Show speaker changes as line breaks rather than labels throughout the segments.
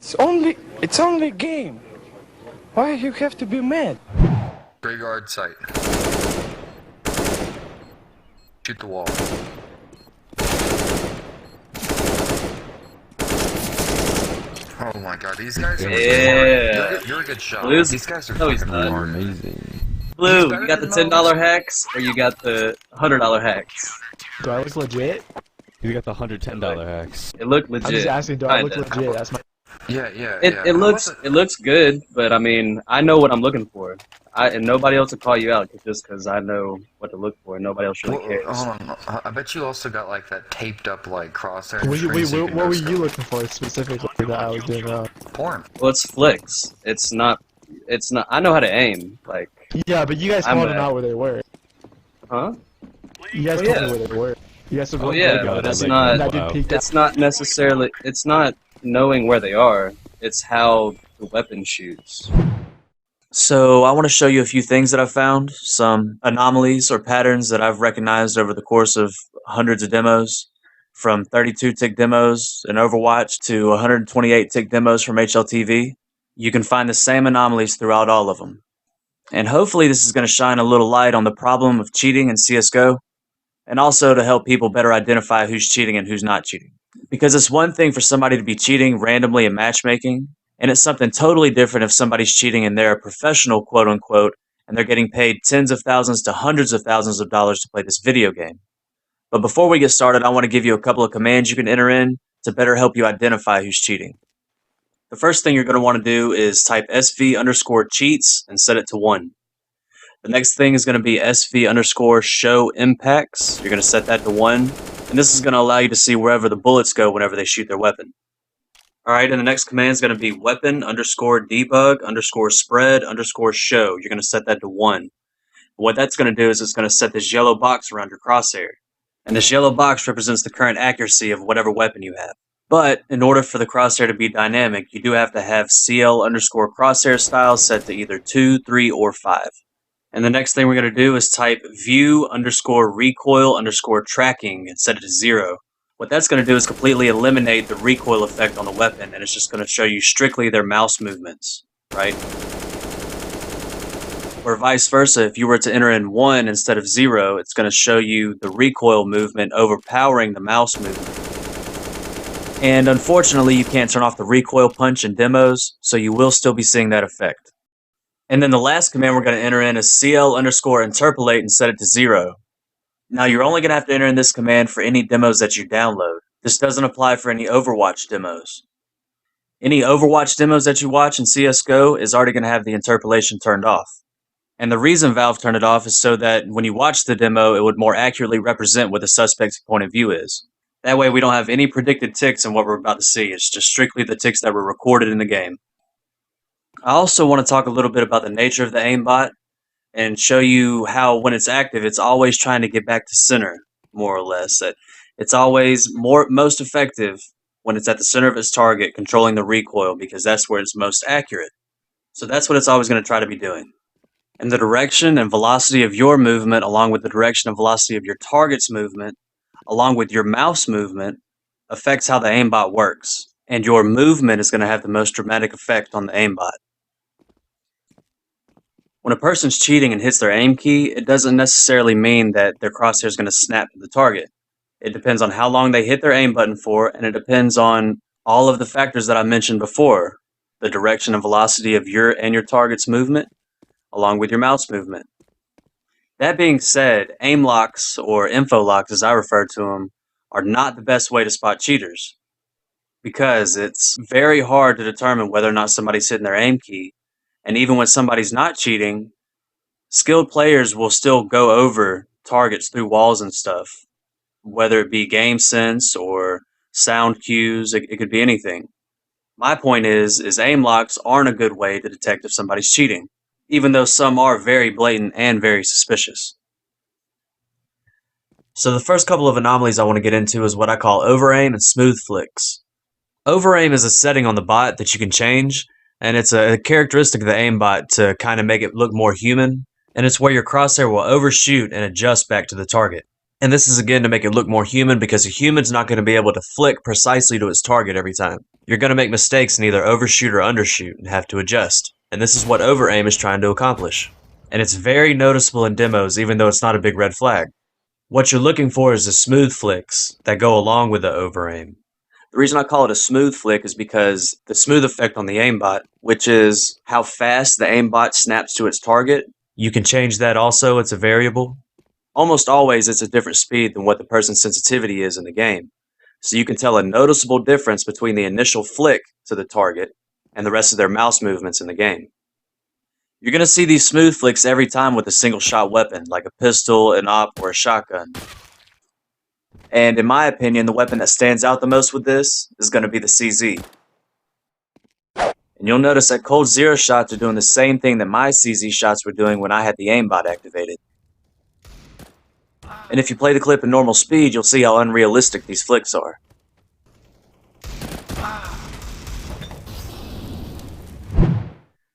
It's only a game. Why you have to be mad?
Graveyard site. Shoot the wall. Oh my god, these guys are
Yeah.
You're a good shot.
Blue's,
These guys are
no, he's
fucking
not.
hard.
Amazing.
Blue, you got the $10 hacks, or you got the $100 hacks?
Do I look legit?
You got the $110 hacks.
It looked
I'm
legit.
just asking, do I look
Kinda.
legit? That's my.
Yeah.
It looks good, but I mean, I know what I'm looking for. And nobody else will call you out just because I know what to look for. And nobody else really cares.
Hold on. I bet you also got like that taped up like crosshair.
What were you looking for specifically that I was doing wrong?
Porn.
Well, it's flicks. It's not. I know how to aim. Like.
Yeah, but you guys
I'm
called them
a-
out where they were.
Huh?
You guys
Oh,
told
yeah.
me where they were. You guys said
Oh yeah, but it's not.
That dude peeked out.
It's not necessarily. It's not knowing where they are. It's how the weapon shoots. So I want to show you a few things that I've found, some anomalies or patterns that I've recognized over the course of hundreds of demos, from 32 tick demos in Overwatch to 128 tick demos from HLTV. You can find the same anomalies throughout all of them. And hopefully this is going to shine a little light on the problem of cheating in CSGO, and also to help people better identify who's cheating and who's not cheating. Because it's one thing for somebody to be cheating randomly in matchmaking, and it's something totally different if somebody's cheating and they're a professional, quote unquote, and they're getting paid tens of thousands to hundreds of thousands of dollars to play this video game. But before we get started, I want to give you a couple of commands you can enter in to better help you identify who's cheating. The first thing you're going to want to do is type SV_cheats and set it to 1. The next thing is going to be SV_show impacts. You're going to set that to 1. And this is going to allow you to see wherever the bullets go whenever they shoot their weapon. Alright, and the next command is going to be weapon_debug_spread_show. You're going to set that to 1. What that's going to do is it's going to set this yellow box around your crosshair. And this yellow box represents the current accuracy of whatever weapon you have. But in order for the crosshair to be dynamic, you do have to have CL_crosshair style set to either 2, 3, or 5. And the next thing we're going to do is type view_recoil_tracking and set it to 0. What that's going to do is completely eliminate the recoil effect on the weapon, and it's just going to show you strictly their mouse movements, right? Or vice versa, if you were to enter in 1 instead of 0, it's going to show you the recoil movement overpowering the mouse movement. And unfortunately, you can't turn off the recoil punch in demos, so you will still be seeing that effect. And then the last command we're going to enter in is CL_interpolate and set it to 0. Now you're only going to have to enter in this command for any demos that you download. This doesn't apply for any Overwatch demos. Any Overwatch demos that you watch in CSGO is already going to have the interpolation turned off. And the reason Valve turned it off is so that when you watch the demo, it would more accurately represent what the suspect's point of view is. That way we don't have any predicted ticks in what we're about to see. It's just strictly the ticks that were recorded in the game. I also want to talk a little bit about the nature of the aimbot and show you how when it's active, it's always trying to get back to center, more or less. That it's always most effective when it's at the center of its target, controlling the recoil, because that's where it's most accurate. So that's what it's always going to try to be doing. And the direction and velocity of your movement, along with the direction and velocity of your target's movement, along with your mouse movement, affects how the aimbot works. And your movement is going to have the most dramatic effect on the aimbot. When a person's cheating and hits their aim key, it doesn't necessarily mean that their crosshair is going to snap to the target. It depends on how long they hit their aim button for, and it depends on all of the factors that I mentioned before. The direction and velocity of your and your target's movement, along with your mouse movement. That being said, aim locks, or info locks as I refer to them, are not the best way to spot cheaters. Because it's very hard to determine whether or not somebody's hitting their aim key. And even when somebody's not cheating, skilled players will still go over targets through walls and stuff. Whether it be game sense or sound cues, it could be anything. My point is aim locks aren't a good way to detect if somebody's cheating, even though some are very blatant and very suspicious. So the first couple of anomalies I want to get into is what I call overaim and smooth flicks. Overaim is a setting on the bot that you can change, and it's a characteristic of the aimbot to kind of make it look more human, and it's where your crosshair will overshoot and adjust back to the target. And this is again to make it look more human because a human's not going to be able to flick precisely to its target every time. You're going to make mistakes and either overshoot or undershoot and have to adjust. And this is what Overaim is trying to accomplish. And it's very noticeable in demos even though it's not a big red flag. What you're looking for is the smooth flicks that go along with the Overaim. The reason I call it a smooth flick is because the smooth effect on the aimbot, which is how fast the aimbot snaps to its target, you can change that also, it's a variable. Almost always it's a different speed than what the person's sensitivity is in the game. So you can tell a noticeable difference between the initial flick to the target and the rest of their mouse movements in the game. You're going to see these smooth flicks every time with a single shot weapon, like a pistol, an op, or a shotgun. And in my opinion, the weapon that stands out the most with this is going to be the CZ. And you'll notice that Cold Zero shots are doing the same thing that my CZ shots were doing when I had the aimbot activated. And if you play the clip in normal speed, you'll see how unrealistic these flicks are.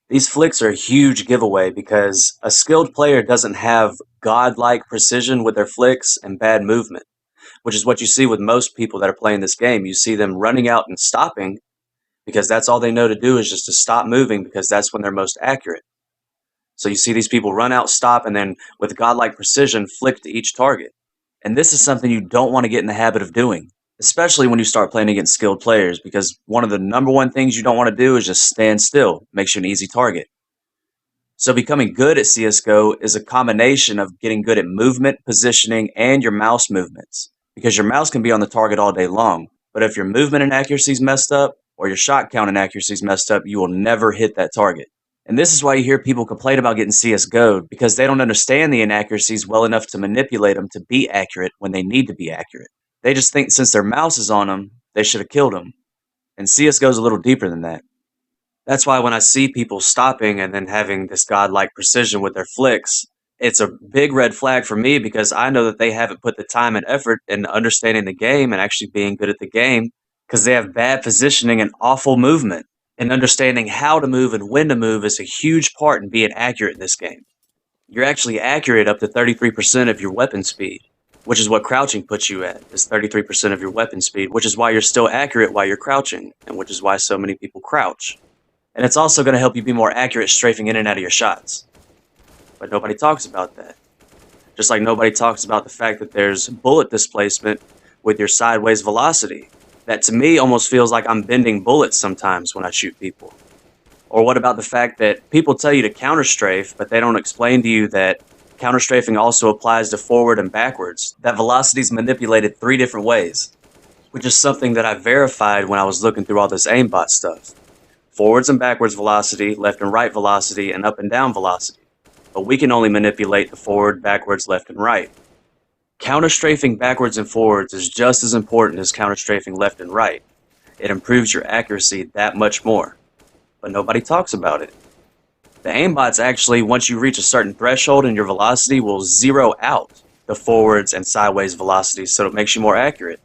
These flicks are a huge giveaway because a skilled player doesn't have godlike precision with their flicks and bad movement, which is what you see with most people that are playing this game. You see them running out and stopping because that's all they know to do is just to stop moving because that's when they're most accurate. So you see these people run out, stop, and then with godlike precision flick to each target. And this is something you don't want to get in the habit of doing, especially when you start playing against skilled players, because one of the #1 things you don't want to do is just stand still. It makes you an easy target. So becoming good at CSGO is a combination of getting good at movement, positioning, and your mouse movements. Because your mouse can be on the target all day long, but if your movement and accuracy is messed up, or your shot count and accuracy is messed up, you will never hit that target. And this is why you hear people complain about getting CSGO'd, because they don't understand the inaccuracies well enough to manipulate them to be accurate when they need to be accurate. They just think since their mouse is on them, they should have killed them. And CSGO's a little deeper than that. That's why when I see people stopping and then having this godlike precision with their flicks, it's a big red flag for me because I know that they haven't put the time and effort into understanding the game and actually being good at the game because they have bad positioning and awful movement. And understanding how to move and when to move is a huge part in being accurate in this game. You're actually accurate up to 33% of your weapon speed, which is what crouching puts you at, is 33% of your weapon speed, which is why you're still accurate while you're crouching, and which is why so many people crouch. And it's also going to help you be more accurate strafing in and out of your shots. But nobody talks about that. Just like nobody talks about the fact that there's bullet displacement with your sideways velocity. That to me almost feels like I'm bending bullets sometimes when I shoot people. Or what about the fact that people tell you to counter strafe, but they don't explain to you that counter strafing also applies to forward and backwards. That velocity is manipulated 3 different ways, which is something that I verified when I was looking through all this aimbot stuff. Forwards and backwards velocity, left and right velocity, and up and down velocity. But we can only manipulate the forward, backwards, left, and right. Counter-strafing backwards and forwards is just as important as counter-strafing left and right. It improves your accuracy that much more. But nobody talks about it. The aimbots actually, once you reach a certain threshold in your velocity, will zero out the forwards and sideways velocities so it makes you more accurate.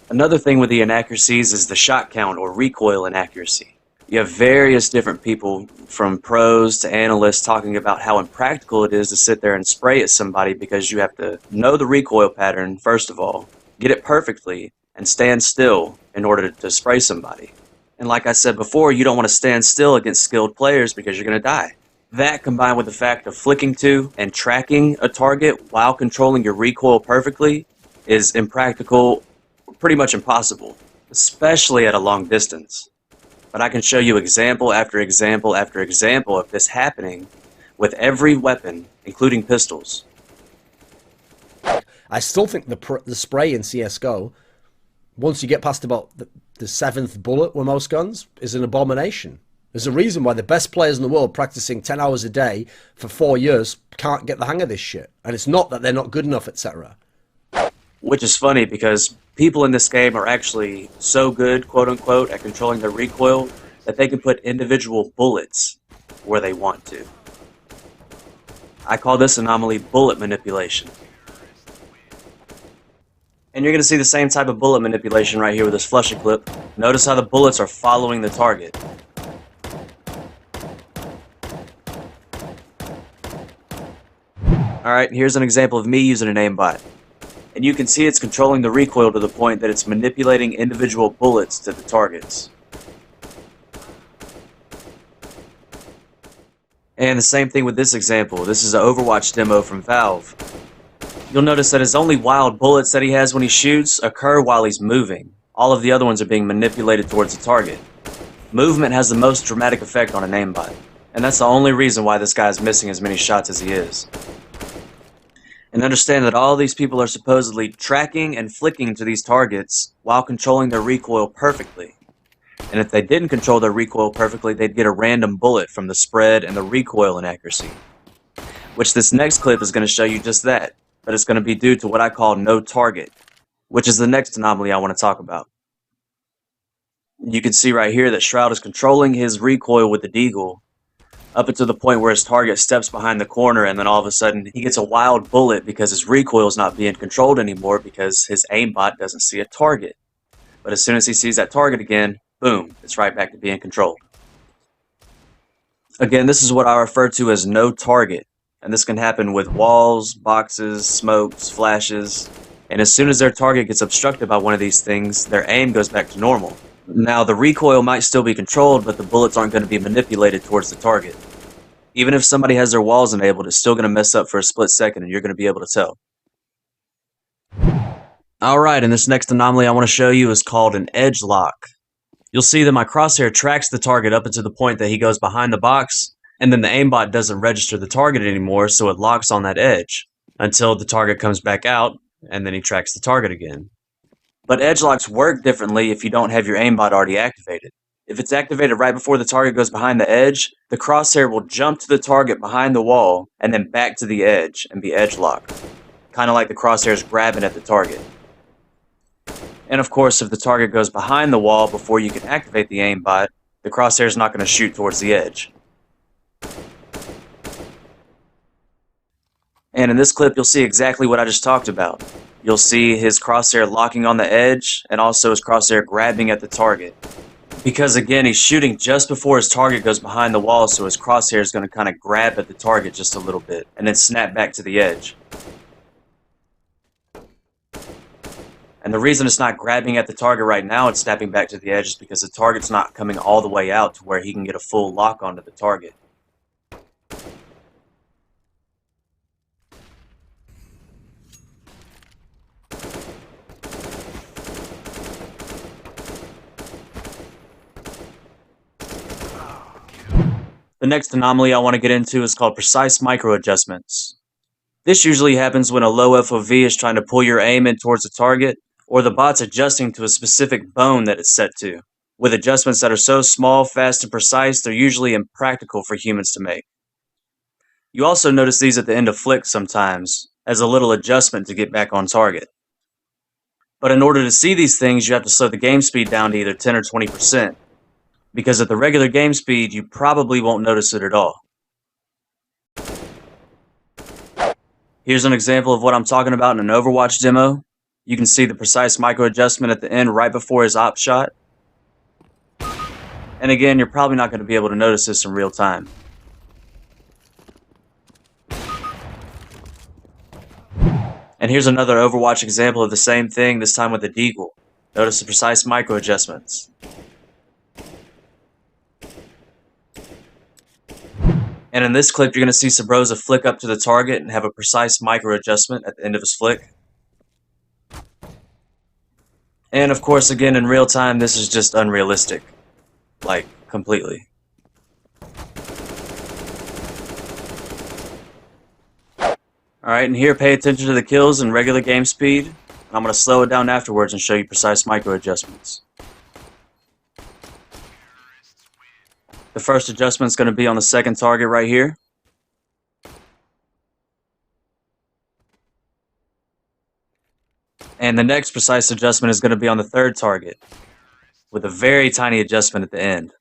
Another thing with the inaccuracies is the shot count or recoil inaccuracy. You have various different people, from pros to analysts, talking about how impractical it is to sit there and spray at somebody because you have to know the recoil pattern, first of all, get it perfectly, and stand still in order to spray somebody. And like I said before, you don't want to stand still against skilled players because you're going to die. That, combined with the fact of flicking to and tracking a target while controlling your recoil perfectly, is impractical, pretty much impossible, especially at a long distance. But I can show you example after example after example of this happening with every weapon, including pistols.
I still think the spray in CSGO, once you get past about the 7th bullet with most guns, is an abomination. There's a reason why the best players in the world practicing 10 hours a day for 4 years can't get the hang of this shit. And it's not that they're not good enough, etc.
Which is funny because people in this game are actually so good, quote unquote, at controlling their recoil that they can put individual bullets where they want to. I call this anomaly bullet manipulation. And you're going to see the same type of bullet manipulation right here with this flushy clip. Notice how the bullets are following the target. Alright, here's an example of me using an aimbot. And you can see it's controlling the recoil to the point that it's manipulating individual bullets to the targets. And the same thing with this example. This is an Overwatch demo from Valve. You'll notice that his only wild bullets that he has when he shoots occur while he's moving. All of the other ones are being manipulated towards the target. Movement has the most dramatic effect on an aimbot, and that's the only reason why this guy is missing as many shots as he is. And understand that all these people are supposedly tracking and flicking to these targets while controlling their recoil perfectly. And if they didn't control their recoil perfectly, they'd get a random bullet from the spread and the recoil inaccuracy. Which this next clip is going to show you just that, but it's going to be due to what I call no target, which is the next anomaly I want to talk about. You can see right here that Shroud is controlling his recoil with the deagle, up until the point where his target steps behind the corner, and then all of a sudden he gets a wild bullet because his recoil is not being controlled anymore because his aimbot doesn't see a target. But as soon as he sees that target again, boom, it's right back to being controlled. Again, this is what I refer to as no target, and this can happen with walls, boxes, smokes, flashes, and as soon as their target gets obstructed by one of these things, their aim goes back to normal. Now, the recoil might still be controlled, but the bullets aren't going to be manipulated towards the target. Even if somebody has their walls enabled, it's still going to mess up for a split second, and you're going to be able to tell. Alright, and this next anomaly I want to show you is called an edge lock. You'll see that my crosshair tracks the target up until the point that he goes behind the box, and then the aimbot doesn't register the target anymore, so it locks on that edge, until the target comes back out, and then he tracks the target again. But edge locks work differently if you don't have your aimbot already activated. If it's activated right before the target goes behind the edge, the crosshair will jump to the target behind the wall, and then back to the edge, and be edge locked. Kinda like the crosshair's grabbing at the target. And of course, if the target goes behind the wall before you can activate the aimbot, the crosshair is not going to shoot towards the edge. And in this clip, you'll see exactly what I just talked about. You'll see his crosshair locking on the edge, and also his crosshair grabbing at the target. Because again, he's shooting just before his target goes behind the wall, so his crosshair is going to kind of grab at the target just a little bit, and then snap back to the edge. And the reason it's not grabbing at the target right now, it's snapping back to the edge, is because the target's not coming all the way out to where he can get a full lock onto the target. The next anomaly I want to get into is called precise micro adjustments. This usually happens when a low FOV is trying to pull your aim in towards the target, or the bot's adjusting to a specific bone that it's set to, with adjustments that are so small, fast, and precise they're usually impractical for humans to make. You also notice these at the end of flicks sometimes, as a little adjustment to get back on target. But in order to see these things, you have to slow the game speed down to either 10 or 20%, because at the regular game speed, you probably won't notice it at all. Here's an example of what I'm talking about in an Overwatch demo. You can see the precise micro adjustment at the end right before his op shot. And again, you're probably not going to be able to notice this in real time. And here's another Overwatch example of the same thing, this time with the deagle. Notice the precise micro adjustments. And in this clip, you're going to see Sabrosa flick up to the target and have a precise micro adjustment at the end of his flick. And of course, again, in real time, this is just unrealistic. Like, completely. Alright, and here, pay attention to the kills in regular game speed. I'm going to slow it down afterwards and show you precise micro adjustments. The first adjustment is going to be on the second target right here. And the next precise adjustment is going to be on the third target, with a very tiny adjustment at the end.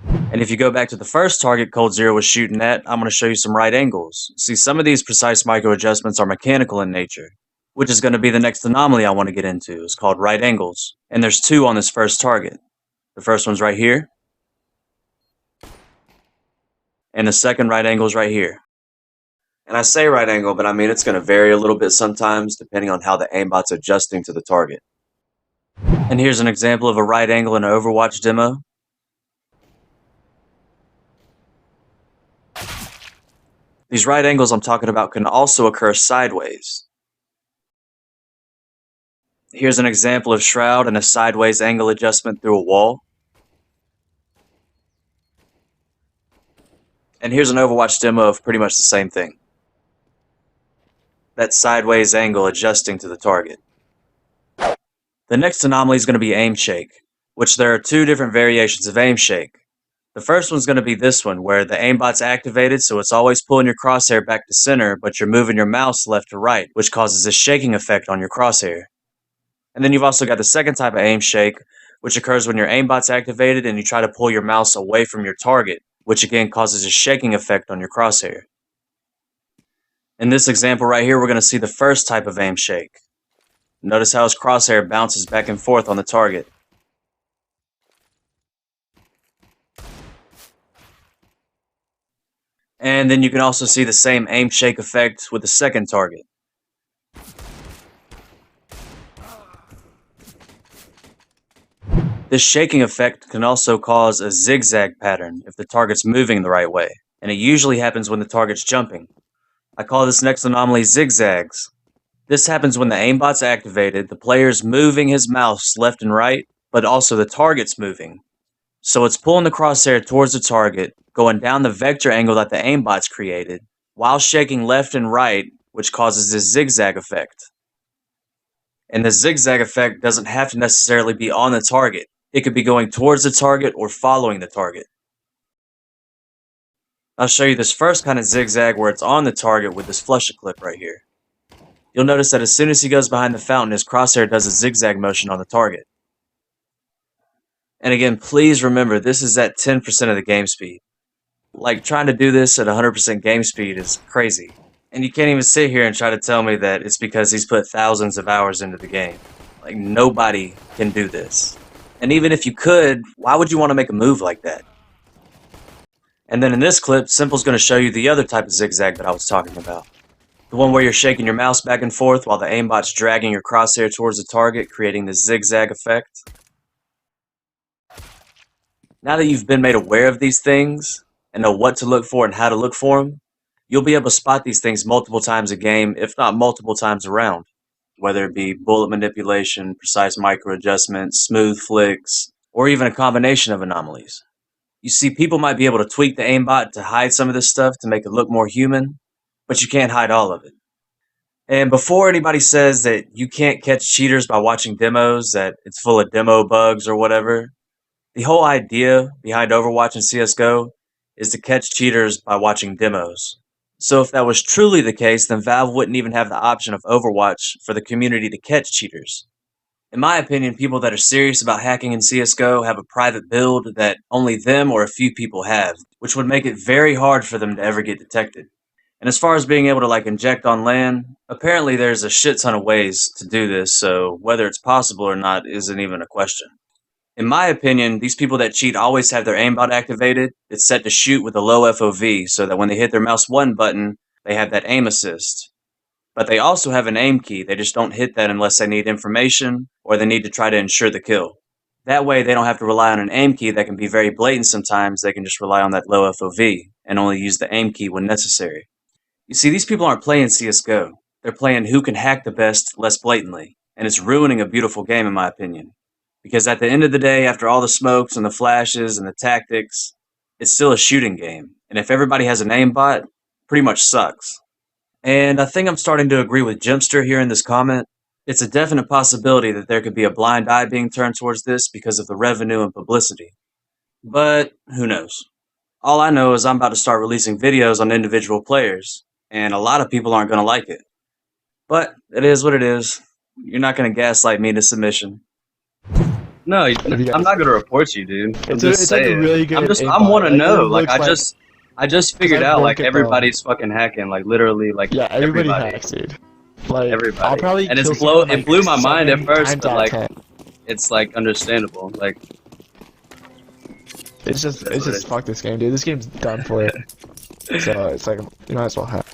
And if you go back to the first target Cold Zero was shooting at, I'm going to show you some right angles. See, some of these precise micro adjustments are mechanical in nature, which is going to be the next anomaly I want to get into. It's called right angles. And there's two on this first target. The first one's right here, and the second right angle is right here. And I say right angle, but I mean it's going to vary a little bit sometimes depending on how the aimbot's adjusting to the target. And here's an example of a right angle in an Overwatch demo. These right angles I'm talking about can also occur sideways. Here's an example of Shroud and a sideways angle adjustment through a wall. And here's an Overwatch demo of pretty much the same thing. That sideways angle adjusting to the target. The next anomaly is going to be aim shake, which there are two different variations of aim shake. The first one's going to be this one, where the aimbot's activated, so it's always pulling your crosshair back to center, but you're moving your mouse left to right, which causes a shaking effect on your crosshair. And then you've also got the second type of aim shake, which occurs when your aimbot's activated and you try to pull your mouse away from your target, which again causes a shaking effect on your crosshair. In this example right here, we're going to see the first type of aim shake. Notice how his crosshair bounces back and forth on the target. And then you can also see the same aim shake effect with the second target. This shaking effect can also cause a zigzag pattern if the target's moving the right way, and it usually happens when the target's jumping. I call this next anomaly zigzags. This happens when the aimbot's activated, the player's moving his mouse left and right, but also the target's moving. So it's pulling the crosshair towards the target, going down the vector angle that the aimbot's created, while shaking left and right, which causes this zigzag effect. And the zigzag effect doesn't have to necessarily be on the target. It could be going towards the target or following the target. I'll show you this first kind of zigzag where it's on the target with this flusher clip right here. You'll notice that as soon as he goes behind the fountain, his crosshair does a zigzag motion on the target. And again, please remember, this is at 10% of the game speed. Like, trying to do this at 100% game speed is crazy. And you can't even sit here and try to tell me that it's because he's put thousands of hours into the game. Like, nobody can do this. And even if you could, why would you want to make a move like that? And then in this clip, Simple's going to show you the other type of zigzag that I was talking about. The one where you're shaking your mouse back and forth while the aimbot's dragging your crosshair towards the target, creating this zigzag effect. Now that you've been made aware of these things, and know what to look for and how to look for them, you'll be able to spot these things multiple times a game, if not multiple times around. Whether it be bullet manipulation, precise micro adjustments, smooth flicks, or even a combination of anomalies. You see, people might be able to tweak the aimbot to hide some of this stuff to make it look more human, but you can't hide all of it. And before anybody says that you can't catch cheaters by watching demos, that it's full of demo bugs or whatever, the whole idea behind Overwatch and CSGO is to catch cheaters by watching demos. So if that was truly the case, then Valve wouldn't even have the option of Overwatch for the community to catch cheaters. In my opinion, people that are serious about hacking in CSGO have a private build that only them or a few people have, which would make it very hard for them to ever get detected. And as far as being able to inject on LAN, apparently there's a shit ton of ways to do this, so whether it's possible or not isn't even a question. In my opinion, these people that cheat always have their aimbot activated. It's set to shoot with a low FOV, so that when they hit their mouse 1 button, they have that aim assist. But they also have an aim key, they just don't hit that unless they need information, or they need to try to ensure the kill. That way they don't have to rely on an aim key that can be very blatant sometimes, they can just rely on that low FOV, and only use the aim key when necessary. You see, these people aren't playing CSGO, they're playing who can hack the best less blatantly, and it's ruining a beautiful game in my opinion. Because at the end of the day, after all the smokes and the flashes and the tactics, it's still a shooting game. And if everybody has an aimbot, pretty much sucks. And I think I'm starting to agree with Jimster here in this comment. It's a definite possibility that there could be a blind eye being turned towards this because of the revenue and publicity. But who knows? All I know is I'm about to start releasing videos on individual players, and a lot of people aren't going to like it. But it is what it is. You're not going to gaslight me into submission. No, I'm not gonna report you, dude. I'm just saying.
Really good
I want to know. I just figured out everybody's fucking hacking. Literally,
yeah, everybody hacks, dude.
Everybody.
I'll probably
and it blew my mind at first, but it's understandable.
It's just fuck this game, dude. This game's done for it. So it's like you might as well have.